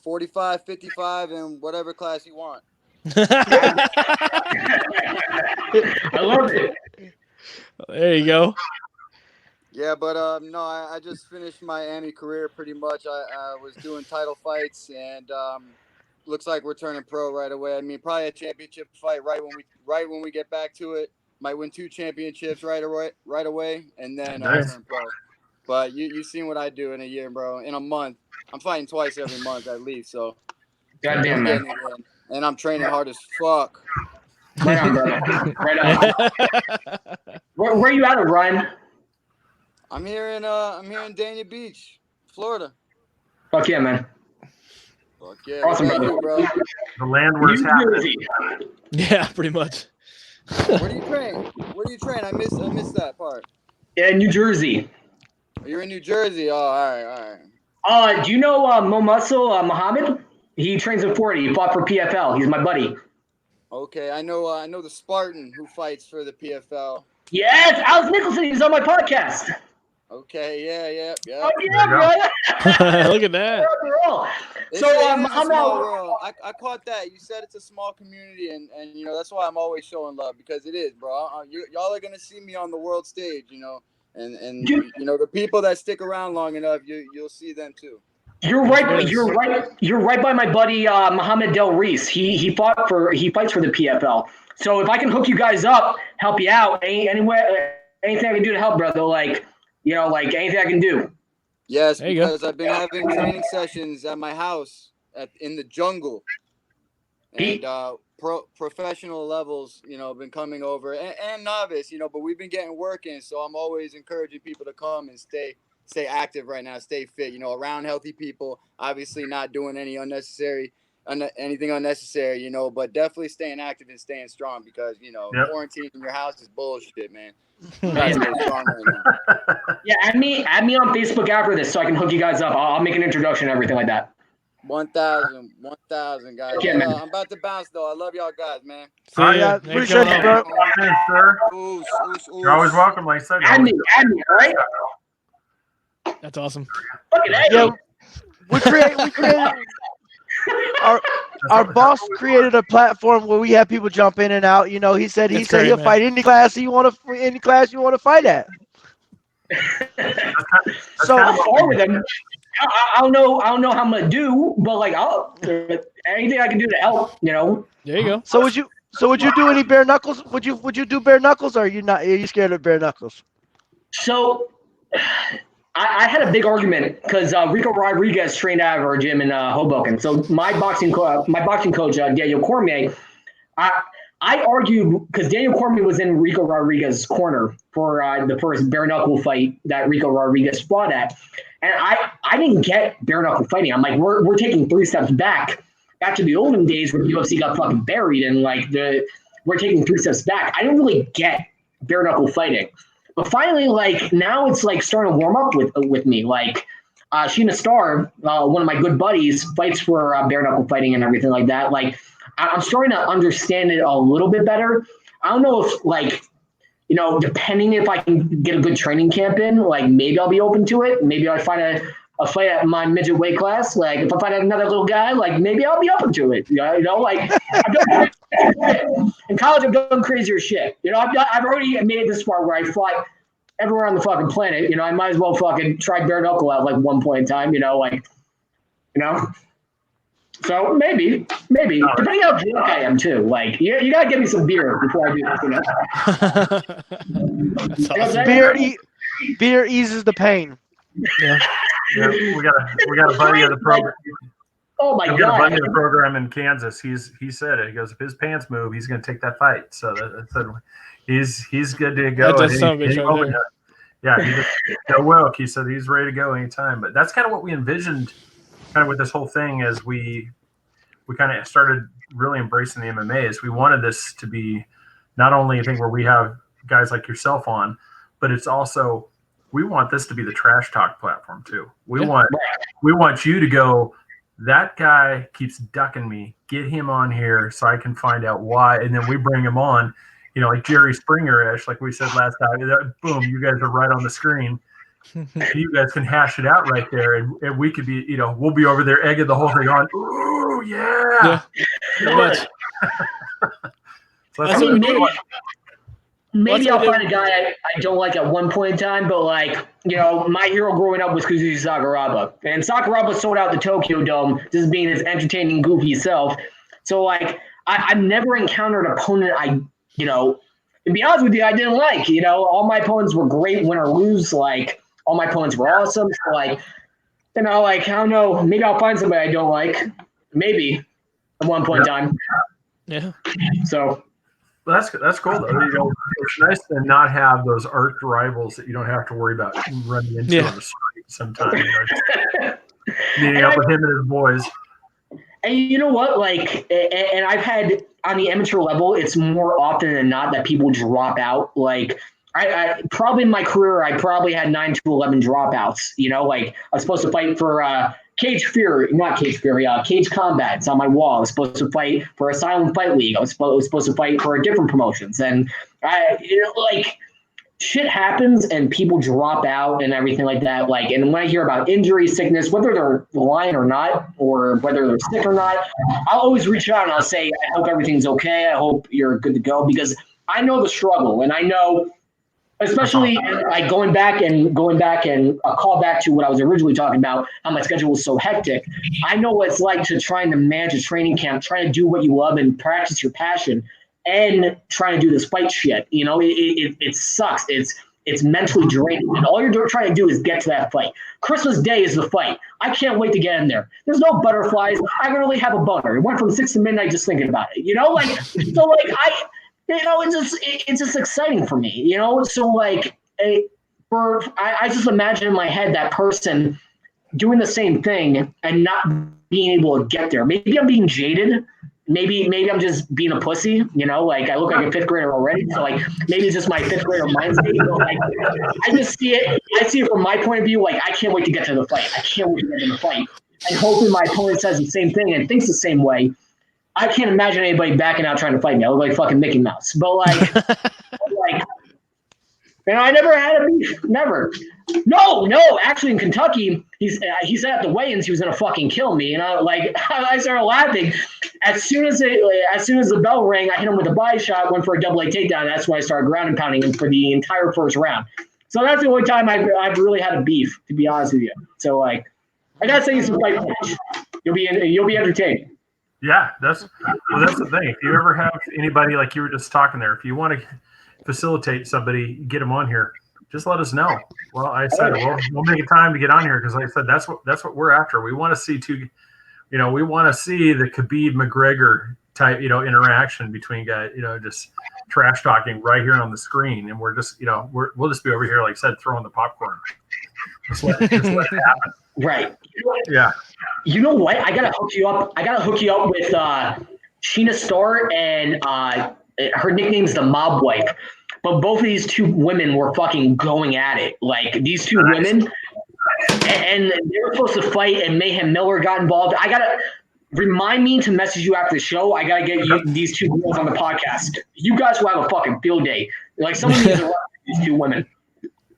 45, 55, and whatever class you want. I love it. There you go. Yeah, but no, I just finished my Miami career pretty much. I was doing title fights, and looks like we're turning pro right away. I mean, probably a championship fight right when we get back to it. Might win 2 championships right away, and then turn pro. But you seen what I do in a year, bro. In a month, I'm fighting twice every month at least. So, Goddamn, man. And I'm training hard as fuck. Right on, brother. Right on. Where are you out of, Ryan? I'm here in Dania Beach, Florida. Fuck yeah, man. Fuck yeah. Awesome, brother. Bro. The land where it's happening. Yeah, pretty much. Where do you train? I missed that part. Yeah, New Jersey. You're in New Jersey. Oh, all right. Do you know Mo Muscle Muhammad? He trains at 40. He fought for PFL. He's my buddy. Okay, I know the Spartan who fights for the PFL. Yes, Alex Nicholson. He's on my podcast. Okay, yeah. Oh yeah, bro. Look at that. I caught that. You said it's a small community, and that's why I'm always showing love, because it is, bro. Y'all are gonna see me on the world stage, and the people that stick around long enough, you'll see them too. You're right. You're right by my buddy Muhammad Del Reese. He fights for the PFL. So if I can hook you guys up, help you out, anything I can do to help, brother, anything I can do. Yes, because I've been having training sessions at my house in the jungle, and professional levels, been coming over, and novice, but we've been getting work in. So I'm always encouraging people to come and stay active right now, stay fit, around healthy people, obviously not doing anything unnecessary, but definitely staying active and staying strong, because, quarantine in your house is bullshit, man. Yeah, add me on Facebook after this so I can hook you guys up. I'll make an introduction and everything like that. 1,000 guys. Yeah, man. I'm about to bounce though. I love y'all guys, man. Appreciate you, bro. Thanks, sir. You're always welcome, like I said. Add me, all right? That's awesome. Yeah, we created our boss created a platform where we have people jump in and out. He said he'll fight any class you want to fight at. So I'm with them. I don't know how I'm gonna do, but anything I can do to help, There you go. So would you do any bare knuckles? Would you do bare knuckles, or are you not? Are you scared of bare knuckles? So I had a big argument because Rico Rodriguez trained out of our gym in Hoboken. So my boxing coach, Daniel Cormier, I argued because Daniel Cormier was in Rico Rodriguez's corner for the first bare knuckle fight that Rico Rodriguez fought at, and I didn't get bare knuckle fighting. I'm like, we're taking 3 steps back to the olden days where the UFC got fucking buried, and we're taking 3 steps back. I didn't really get bare knuckle fighting. But finally, now it's starting to warm up with me. Sheena Starr, one of my good buddies, fights for bare knuckle fighting and everything like that. I'm starting to understand it a little bit better. I don't know if depending if I can get a good training camp in, maybe I'll be open to it. Maybe I'll find a fight at my midget weight class. If I find another little guy, maybe I'll be open to it. In college, I've done crazier shit. I've already made it this far where I fought everywhere on the fucking planet. I might as well fucking try bare knuckle at one point in time. You know. So maybe depending how drunk I am too. Like you gotta give me some beer before I do this. You know. That's awesome. Beer eases the pain. Yeah. Yeah, we got a buddy of the program. Oh my We got a god! buddy of the program in Kansas. He said it. He goes, if his pants move, he's going to take that fight. So he's good to go. That does sound bitch right there. Yeah, he just go Wilk. He said he's ready to go anytime. But that's kind of what we envisioned, kind of with this whole thing as we kind of started really embracing the MMA. Is we wanted this to be not only a thing where we have guys like yourself on, but it's also we want this to be the trash talk platform too. We want you to go. That guy keeps ducking me. Get him on here so I can find out why, and then we bring him on. You know, like Jerry Springer-ish, like we said last time. Boom, you guys are right on the screen. And you guys can hash it out right there, and we could be, we'll be over there egging the whole thing on. Ooh, yeah. Pretty much. So That's what we do. Maybe I'll find a guy I don't like at one point in time, but my hero growing up was Kazushi Sakuraba. And Sakuraba sold out the Tokyo Dome, just being his entertaining, goofy self. So, I've never encountered an opponent to be honest with you, I didn't like. All my opponents were great, win or lose. All my opponents were awesome. So, I don't know, maybe I'll find somebody I don't like. Maybe at one point in time. Yeah. So. Well, that's cool though. It's nice to not have those arch rivals that you don't have to worry about running into on the street sometimes. Meeting up with him and his boys. And you know what? And I've had on the amateur level, it's more often than not that people drop out. I probably in my career, I probably had 9 to 11 dropouts. I was supposed to fight for Cage Combat. It's on my wall. I was supposed to fight for Asylum Fight League. I was supposed to fight for different promotions. And shit happens and people drop out and everything like that. And when I hear about injury, sickness, whether they're lying or not, or whether they're sick or not, I'll always reach out and I'll say, I hope everything's okay. I hope you're good to go, because I know the struggle, and I know, especially going back and I'll call back to what I was originally talking about, how my schedule was so hectic. I know what it's like to trying to manage a training camp, trying to do what you love and practice your passion, and trying to do this fight shit. It sucks. It's mentally draining, and all you're trying to do is get to that fight. Christmas Day is the fight. I can't wait to get in there. There's no butterflies. I literally have a boner. It went from 6 to midnight just thinking about it. It's just exciting for me, So I just imagine in my head that person doing the same thing and not being able to get there. Maybe I'm being jaded. Maybe I'm just being a pussy. I look like a 5th grader already. So maybe it's just my 5th grader mindset. I just see it. I see it from my point of view. I can't wait to get to the fight. I can't wait to get to the fight. And hopefully my opponent says the same thing and thinks the same way. I can't imagine anybody backing out trying to fight me. I look like fucking Mickey Mouse. But I never had a beef. Never. No. Actually, in Kentucky, he said at the weigh-ins he was gonna fucking kill me, and I started laughing. As soon as the bell rang, I hit him with a body shot, went for a double leg takedown. That's why I started ground and pounding him for the entire first round. So that's the only time I've really had a beef, to be honest with you. So I gotta say, some fight footage. You'll be entertained. Yeah, that's the thing. If you ever have anybody like you were just talking there, if you want to facilitate somebody, get them on here, just let us know. Well, I said we'll make a time to get on here, because like I said, that's what we're after. We want to see we want to see the Khabib McGregor type interaction between guys, just trash talking right here on the screen, and we're just we'll just be over here, like I said, throwing the popcorn. Just let it happen. Right. Yeah. You know what? I gotta hook you up. With Sheena Starr, and her nickname's the Mob Wife. But both of these two women were fucking going at it. These two women, and they were supposed to fight, and Mayhem Miller got involved. I gotta remind me to message you after the show. I gotta get these two girls on the podcast. You guys will have a fucking field day. Someone needs to run these two women.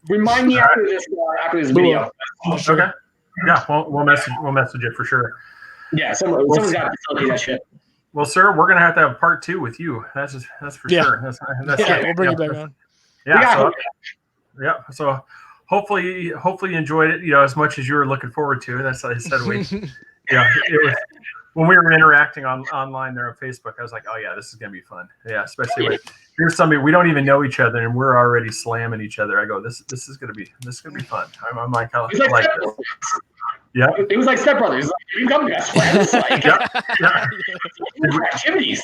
Remind me after this video. Okay. Yeah, we'll message it for sure. Yeah, someone's got to facilitate that shit. Well, sir, we're gonna have to have part 2 with you. That's for sure. That's we'll bring you back on. Yeah. So hopefully you enjoyed it. As much as you were looking forward to. That's like I said. Yeah, it was when we were interacting online there on Facebook. I was like, oh yeah, this is gonna be fun. Yeah, especially with here's somebody we don't even know each other and we're already slamming each other. I go, this is gonna be fun. I'm like, I like this. Yeah, it was like Step Brothers. Like, we become best friends. Like, yeah. activities.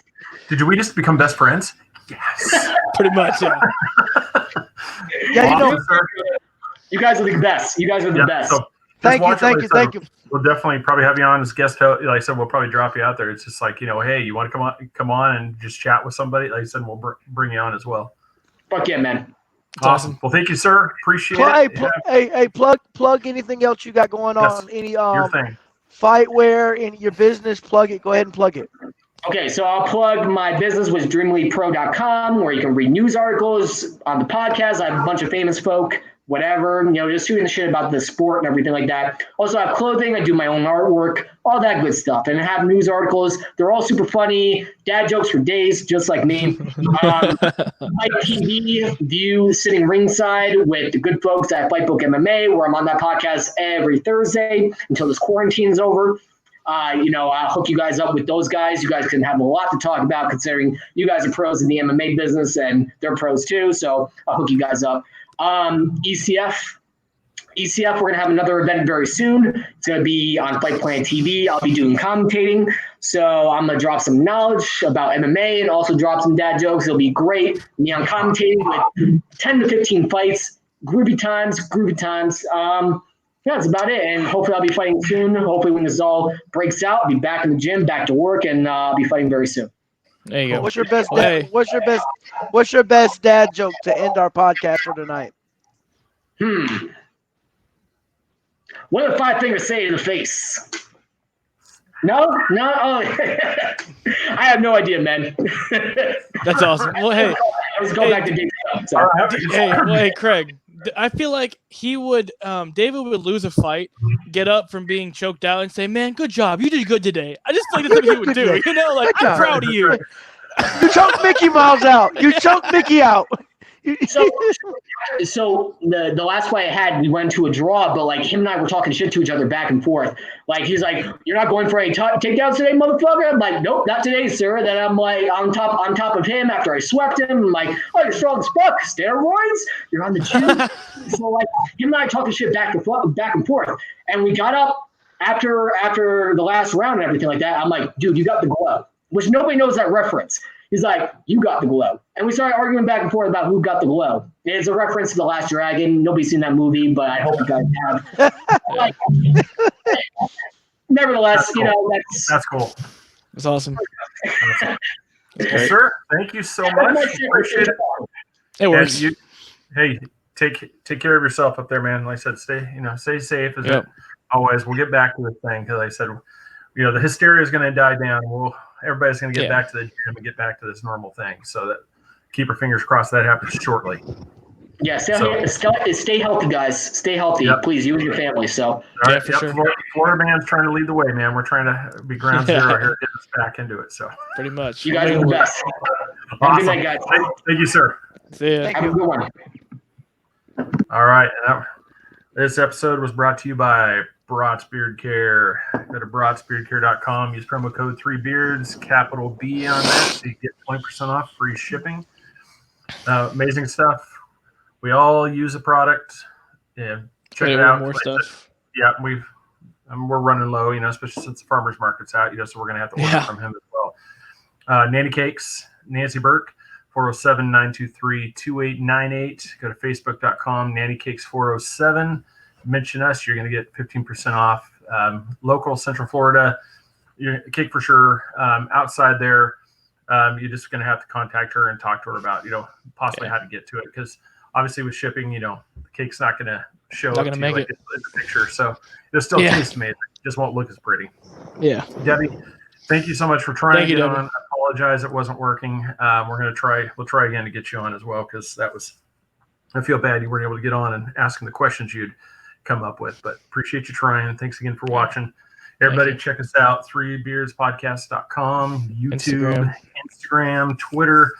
Did we just become best friends? Yes. Pretty much. Yeah. Yeah, you know. Awesome, sir. You guys are the best. You guys are the best. So just Thank you, watch it, thank like you, I said, thank you. We'll definitely probably have you on as guest host. Like I said, we'll probably drop you out there. It's just like, hey, you want to come on and just chat with somebody? Like I said, we'll bring you on as well. Fuck yeah, man. Awesome. Well, thank you, sir. Appreciate it. Hey, plug anything else you got going on? Any your thing. fightwear in your business? Plug it. Go ahead and plug it. Okay, so I'll plug my business with DreamLeaguePro.com, where you can read news articles on the podcast. I have a bunch of famous folk, whatever, just shooting the shit about the sport and everything like that. Also, I have clothing. I do my own artwork, all that good stuff. And I have news articles. They're all super funny. Dad jokes for days, just like me. My TV view sitting ringside with the good folks at Fight Book MMA, where I'm on that podcast every Thursday until this quarantine is over. I'll hook you guys up with those guys. You guys can have a lot to talk about considering you guys are pros in the MMA business and they're pros too. So I'll hook you guys up. ECF, we're going to have another event very soon. It's going to be on Fight Planet TV. I'll be doing commentating. So I'm going to drop some knowledge about MMA and also drop some dad jokes. It'll be great. Me on commentating with 10 to 15 fights, groovy times. Yeah, that's about it. And hopefully I'll be fighting soon. Hopefully when this all breaks out, I'll be back in the gym, back to work, and I'll be fighting very soon. There you go. What's your best? What's your best dad joke to end our podcast for tonight? What do 5 fingers say to the face? No. Oh, I have no idea, man. That's awesome. Well, hey, I was going back to Dave. So. Hey, Craig. I feel like David would lose a fight, get up from being choked out, and say, "Man, good job, you did good today." I just feel like that's what he would do. I'm proud of you. You choked Mickey Mouse out. You choked Mickey out. So the last fight I had, we went to a draw, but like him and I were talking shit to each other back and forth. Like he's like, "You're not going for any takedowns today, motherfucker." I'm like, "Nope, not today, sir." Then I'm like on top of him after I swept him. I'm like, "Oh, you're strong as fuck. Steroids? You're on the gym." So like him and I talking shit back and forth. And we got up after the last round and everything like that. I'm like, "Dude, you got the glove," which nobody knows that reference. He's like, "You got the glow." And we started arguing back and forth about who got the glow. It's a reference to The Last Dragon. Nobody's seen that movie, but I hope you guys have. Nevertheless, that's cool. That's awesome. Well, sir, thank you so much. Appreciate it. It works. Hey, take care of yourself up there, man. Like I said, stay safe as always. We'll get back to the thing because I said, the hysteria is going to die down. Everybody's going to get back to the gym and get back to this normal thing. So that keep our fingers crossed that happens shortly. Yeah, stay healthy, guys. Stay healthy, please. You and your family. So for sure. Florida man's trying to lead the way, man. We're trying to be ground zero here, get us back into it. So pretty much. You guys are the best. Awesome. Good night, guys. Thank you, sir. See ya. Have a good one. All right. This episode was brought to you by Bratz Beard Care. Go to bratzbeardcare.com. Use promo code 3beards, capital B on that, so you get 20% off, free shipping. Amazing stuff. We all use the product. Yeah, check it out. More stuff. Yeah, we're running low, especially since the farmers market's out. So we're gonna have to order from him as well. Nanny Cakes, Nancy Burke, 407-923-2898. Go to facebook.com, Nanny Cakes 407. Mention us, you're going to get 15% off. Local Central Florida, cake for sure. Outside there, you're just going to have to contact her and talk to her about, possibly how to get to it. Because obviously with shipping, the cake's not going to show up to you like in the picture. So it'll still taste amazing. It just won't look as pretty. Yeah. Debbie, thank you so much for trying to get on. I apologize it wasn't working. We'll try again to get you on as well because I feel bad you weren't able to get on and asking the questions you'd come up with, but appreciate you trying. Thanks again for watching. Everybody check us out, 3beardspodcast.com, YouTube, Instagram, Twitter,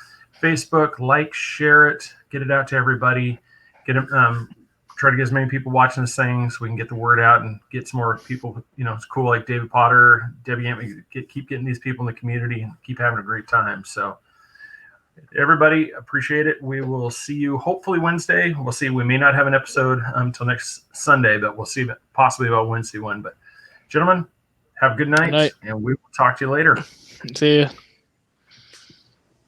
Facebook. Like, share it, get it out to everybody. Get them, try to get as many people watching this thing so we can get the word out and get some more people. It's cool, like David Potter, Debbie Ant, keep getting these people in the community and keep having a great time. So everybody, appreciate it. We will see you hopefully Wednesday. We'll see. We may not have an episode until next Sunday, but we'll see possibly about Wednesday one. But gentlemen, have a good night. And we will talk to you later. See ya.